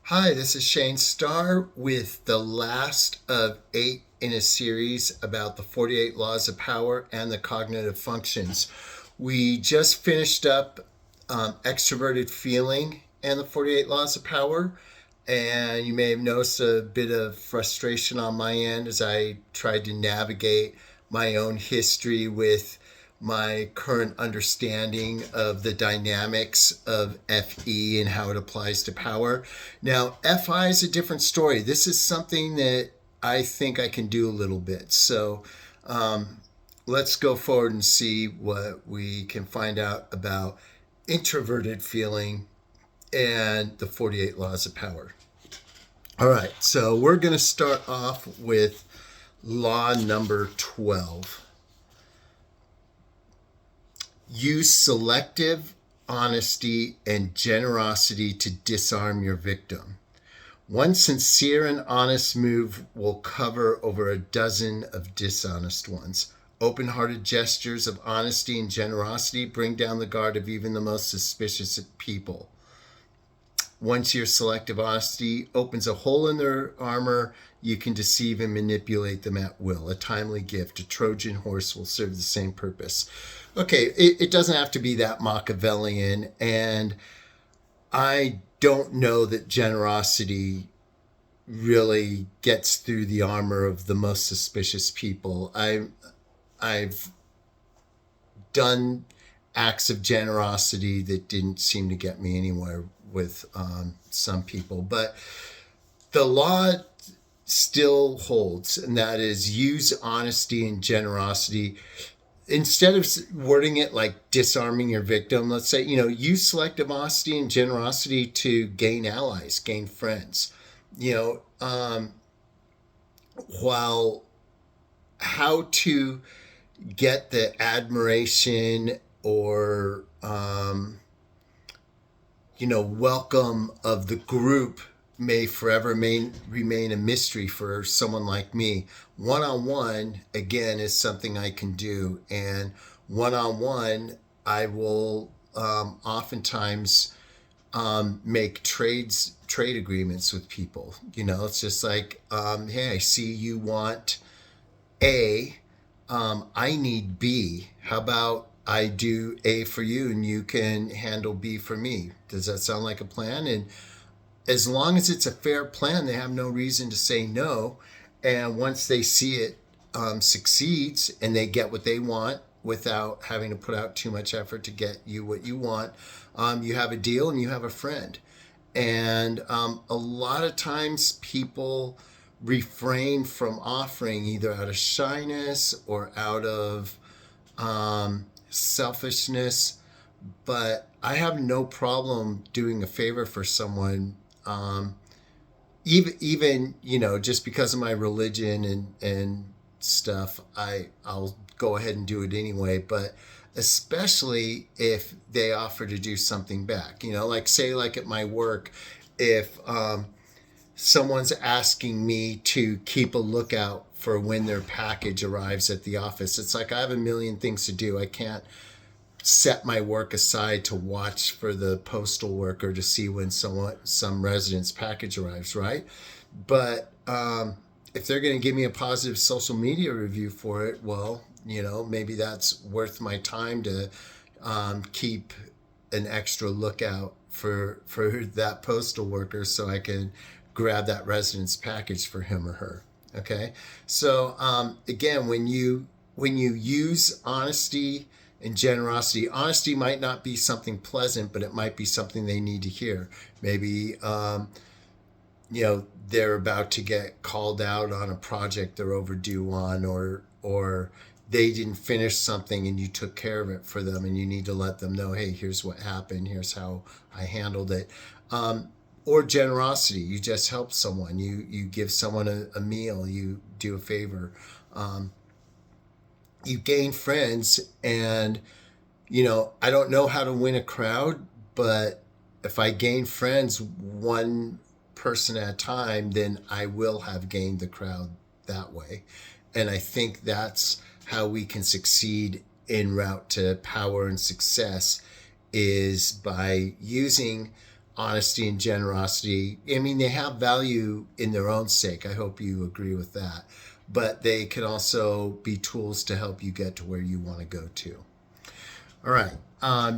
Hi, this is Shane Starr with the last of 8 in a series about the 48 laws of power and the cognitive functions. We just finished up Extroverted Feeling and the 48 laws of power, and you may have noticed a bit of frustration on my end as I tried to navigate my own history with my current understanding of the dynamics of FE and how it applies to power. Now, FI is a different story. This is something that I think I can do a little bit. So let's go forward and see what we can find out about introverted feeling and the 48 laws of power. All right, so we're going to start off with law number 12. Use selective honesty and generosity to disarm your victim. One sincere and honest move will cover over a dozen of dishonest ones. Open-hearted gestures of honesty and generosity bring down the guard of even the most suspicious people. Once your selective honesty opens a hole in their armor, you can deceive and manipulate them at will. A timely gift, a Trojan horse, will serve the same purpose. Okay, it doesn't have to be that Machiavellian, and I don't know that generosity really gets through the armor of the most suspicious people. I've done acts of generosity that didn't seem to get me anywhere with some people, but the law still holds, and that is use honesty and generosity. Instead of wording it like disarming your victim, let's say, use selective honesty and generosity to gain allies, gain friends. While how to get the admiration or welcome of the group may forever remain a mystery for someone like me. One-on-one, again, is something I can do. And one-on-one, I will oftentimes make trade agreements with people. It's just like, hey, I see you want A, I need B. How about I do A for you and you can handle B for me? Does that sound like a plan? And as long as it's a fair plan, they have no reason to say no. And once they see it succeeds and they get what they want without having to put out too much effort to get you what you want, you have a deal and you have a friend. And a lot of times people refrain from offering either out of shyness or out of selfishness, but I have no problem doing a favor for someone, even just because of my religion and stuff. I'll go ahead and do it anyway, but especially if they offer to do something back, like say like at my work, if someone's asking me to keep a lookout for when their package arrives at the office. It's like I have a million things to do. I can't set my work aside to watch for the postal worker to see when some resident's package arrives, right? But if they're going to give me a positive social media review for it, well, maybe that's worth my time to keep an extra lookout for that postal worker so I can grab that resident's package for him or her. Okay, so again, when you use honesty and generosity, honesty might not be something pleasant, but it might be something they need to hear. Maybe they're about to get called out on a project they're overdue on, or they didn't finish something and you took care of it for them, and you need to let them know, hey, here's what happened, here's how I handled it. Or generosity, you just help someone, you give someone a meal, you do a favor, you gain friends. And I don't know how to win a crowd, but if I gain friends one person at a time, then I will have gained the crowd that way. And I think that's how we can succeed en route to power and success, is by using honesty and generosity. I mean, they have value in their own sake. I hope you agree with that. But they can also be tools to help you get to where you want to go to. All right.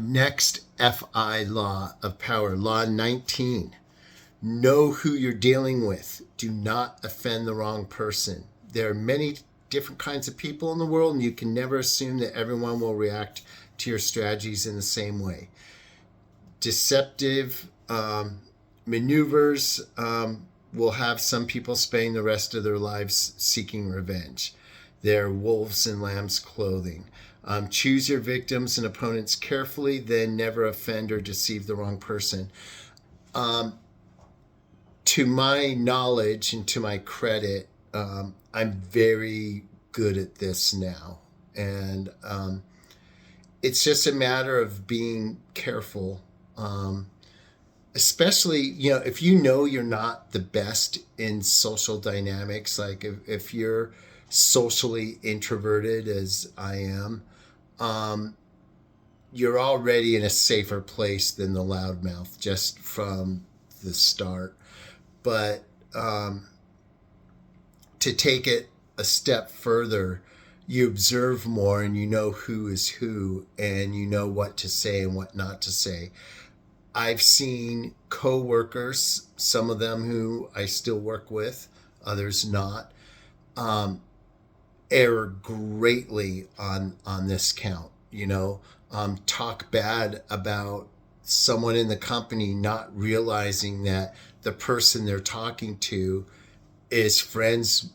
Next, FI law of power, law 19. Know who you're dealing with. Do not offend the wrong person. There are many different kinds of people in the world, and you can never assume that everyone will react to your strategies in the same way. Deceptive maneuvers will have some people spending the rest of their lives seeking revenge. They're wolves in lamb's clothing. Choose your victims and opponents carefully, then never offend or deceive the wrong person. To my knowledge and to my credit, I'm very good at this now. And it's just a matter of being careful. Especially, if you know you're not the best in social dynamics, like if you're socially introverted as I am, you're already in a safer place than the loudmouth just from the start. But to take it a step further, you observe more and you know who is who and you know what to say and what not to say. I've seen co-workers, some of them who I still work with, others not, err greatly on this count. Talk bad about someone in the company, not realizing that the person they're talking to is friends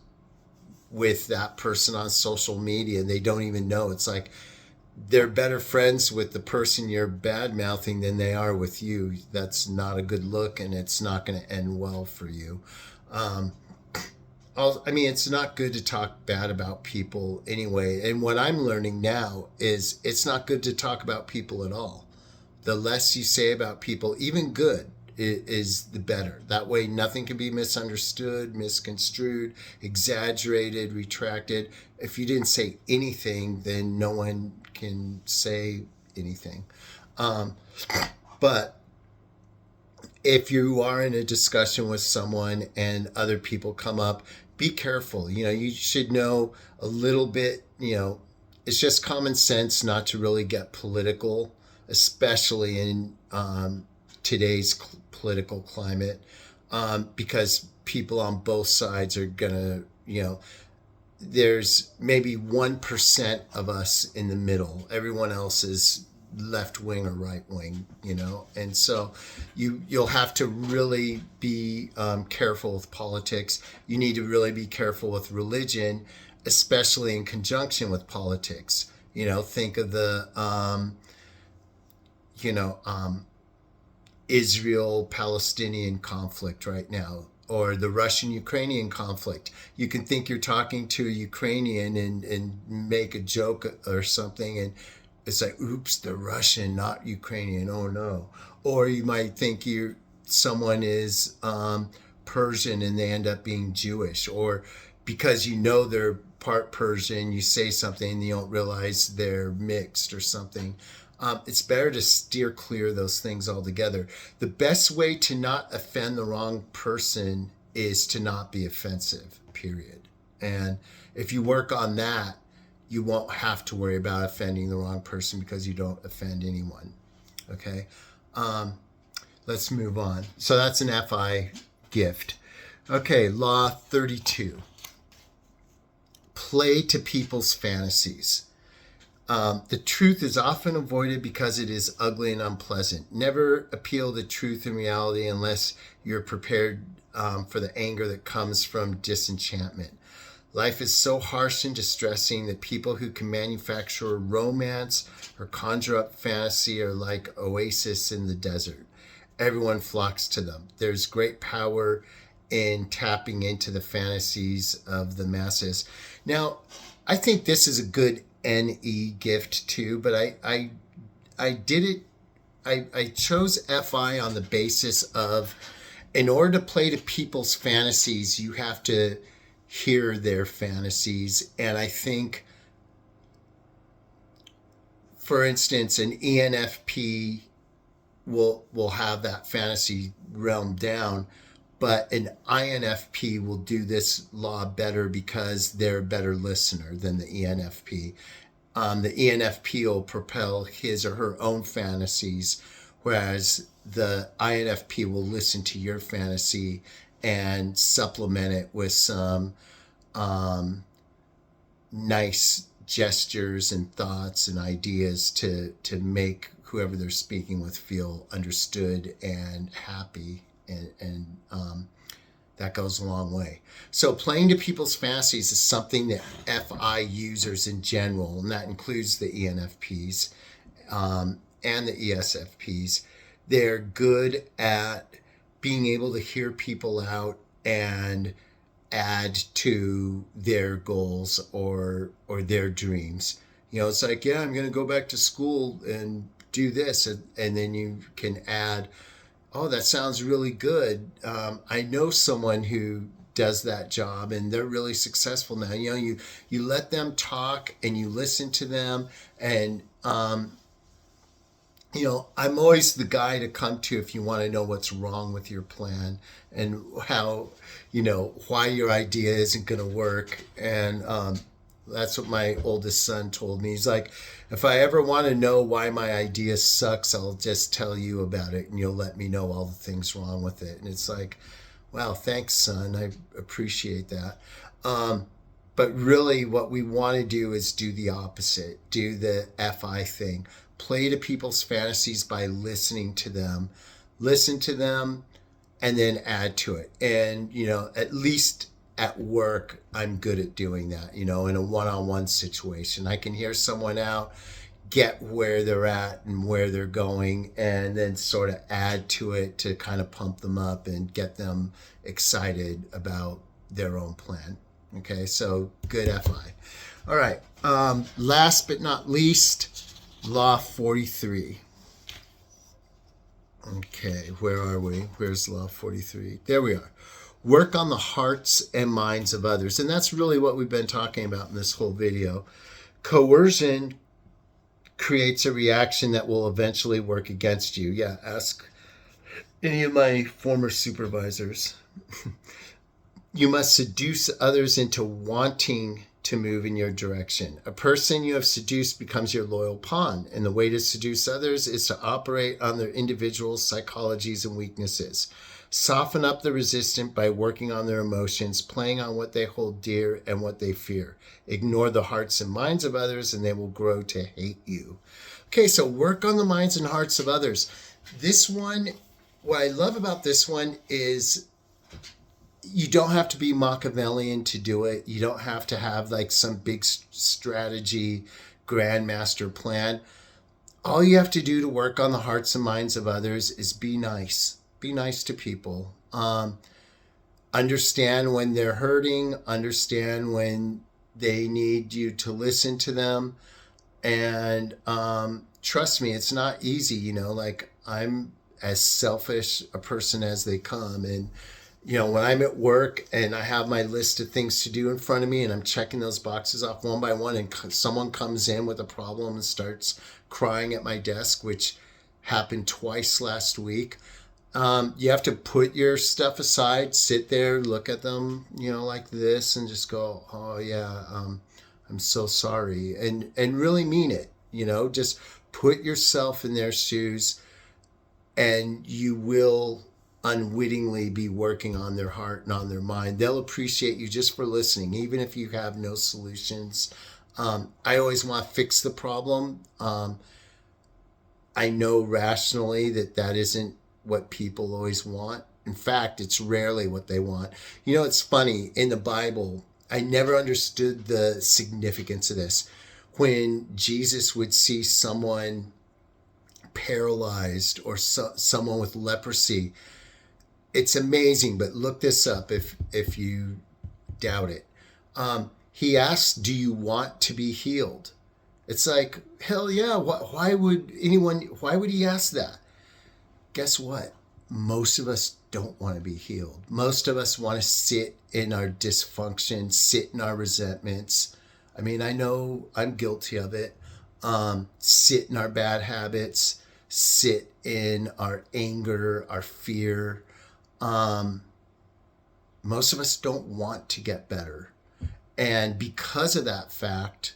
with that person on social media. They don't even know. It's like they're better friends with the person you're bad mouthing than they are with you. That's not a good look, and it's not going to end well for you. It's not good to talk bad about people anyway. And what I'm learning now is it's not good to talk about people at all. The less you say about people, even good, is the better. That way nothing can be misunderstood, misconstrued, exaggerated, retracted. If you didn't say anything, then no one can say anything. But if you are in a discussion with someone and other people come up, be careful. You should know a little bit, it's just common sense not to really get political, especially in today's political climate, because people on both sides are gonna, there's maybe 1% of us in the middle. Everyone else is left wing or right wing, and so you'll have to really be careful with politics. You need to really be careful with religion, especially in conjunction with politics. Think of the Israel-Palestinian conflict right now, or the Russian-Ukrainian conflict. You can think you're talking to a Ukrainian and make a joke or something, and it's like, oops, they're Russian, not Ukrainian. Oh no. Or you might think someone is Persian and they end up being Jewish, or because they're part Persian, you say something and you don't realize they're mixed or something. It's better to steer clear of those things altogether. The best way to not offend the wrong person is to not be offensive, period. And if you work on that, you won't have to worry about offending the wrong person because you don't offend anyone. Okay? Let's move on. So that's an FI gift. Okay, law 32. Play to people's fantasies. The truth is often avoided because it is ugly and unpleasant. Never appeal the truth in reality unless you're prepared for the anger that comes from disenchantment. Life is so harsh and distressing that people who can manufacture romance or conjure up fantasy are like oasis in the desert. Everyone flocks to them. There's great power in tapping into the fantasies of the masses. Now, I think this is a good NE gift too, but I did it. I chose FI on the basis of, in order to play to people's fantasies, you have to hear their fantasies. And I think, for instance, an ENFP will have that fantasy realm down, but an INFP will do this law better because they're a better listener than the ENFP. The ENFP will propel his or her own fantasies, whereas the INFP will listen to your fantasy and supplement it with some nice gestures and thoughts and ideas to make whoever they're speaking with feel understood and happy, and that goes a long way. So playing to people's fantasies is something that FI users in general, and that includes the ENFPs and the ESFPs, they're good at being able to hear people out and add to their goals or their dreams. It's like, yeah, I'm going to go back to school and do this, and then you can add, oh, that sounds really good. I know someone who does that job and they're really successful now. You let them talk and you listen to them, and I'm always the guy to come to if you want to know what's wrong with your plan and how, why your idea isn't going to work. And that's what my oldest son told me. He's like, if I ever want to know why my idea sucks, I'll just tell you about it and you'll let me know all the things wrong with it. And it's like, wow, thanks, son. I appreciate that. But really what we want to do is do the opposite, do the FI thing. Play to people's fantasies by listening to them, and then add to it. And, at least at work, I'm good at doing that, in a one-on-one situation. I can hear someone out, get where they're at and where they're going, and then sort of add to it to kind of pump them up and get them excited about their own plan. Okay, so good FI. All right, last but not least, Law 43. Okay, where are we? Where's Law 43? There we are. Work on the hearts and minds of others. And that's really what we've been talking about in this whole video. Coercion creates a reaction that will eventually work against you. Yeah, ask any of my former supervisors. You must seduce others into wanting to move in your direction. A person you have seduced becomes your loyal pawn, and the way to seduce others is to operate on their individual psychologies and weaknesses. Soften up the resistant by working on their emotions, playing on what they hold dear and what they fear. Ignore the hearts and minds of others, and they will grow to hate you. Okay, so work on the minds and hearts of others. This one, what I love about this one is you don't have to be Machiavellian to do it. You don't have to have like some big strategy, grandmaster plan. All you have to do to work on the hearts and minds of others is be nice. Be nice to people. Understand when they're hurting. Understand when they need you to listen to them. And trust me, it's not easy. Like I'm as selfish a person as they come. And when I'm at work and I have my list of things to do in front of me and I'm checking those boxes off one by one, and someone comes in with a problem and starts crying at my desk, which happened twice last week, you have to put your stuff aside, sit there, look at them, like this, and just go, oh yeah, I'm so sorry, and really mean it. Just put yourself in their shoes, and you will unwittingly be working on their heart and on their mind. They'll appreciate you just for listening, even if you have no solutions. I always want to fix the problem. I know rationally that isn't what people always want. In fact, it's rarely what they want. It's funny, in the Bible, I never understood the significance of this. When Jesus would see someone paralyzed or someone with leprosy, it's amazing, but look this up if you doubt it. He asks, do you want to be healed? It's like, hell yeah, why would he ask that? Guess what? Most of us don't want to be healed. Most of us want to sit in our dysfunction, sit in our resentments. I mean, I know I'm guilty of it. Sit in our bad habits, sit in our anger, our fear. Most of us don't want to get better. And because of that fact,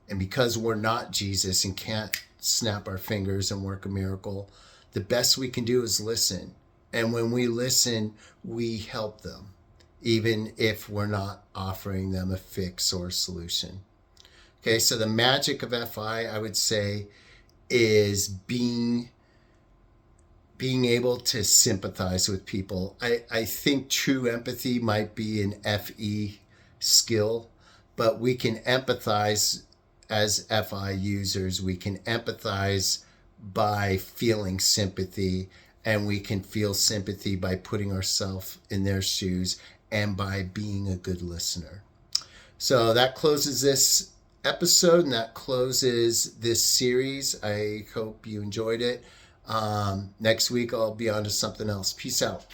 and because we're not Jesus and can't snap our fingers and work a miracle, the best we can do is listen. And when we listen, we help them, even if we're not offering them a fix or a solution. Okay, so the magic of FI, I would say, is being able to sympathize with people. I think true empathy might be an FE skill, but we can empathize as FI users. We can empathize by feeling sympathy, and we can feel sympathy by putting ourselves in their shoes and by being a good listener. So that closes this episode, and that closes this series. I hope you enjoyed it. Next week, I'll be on to something else. Peace out.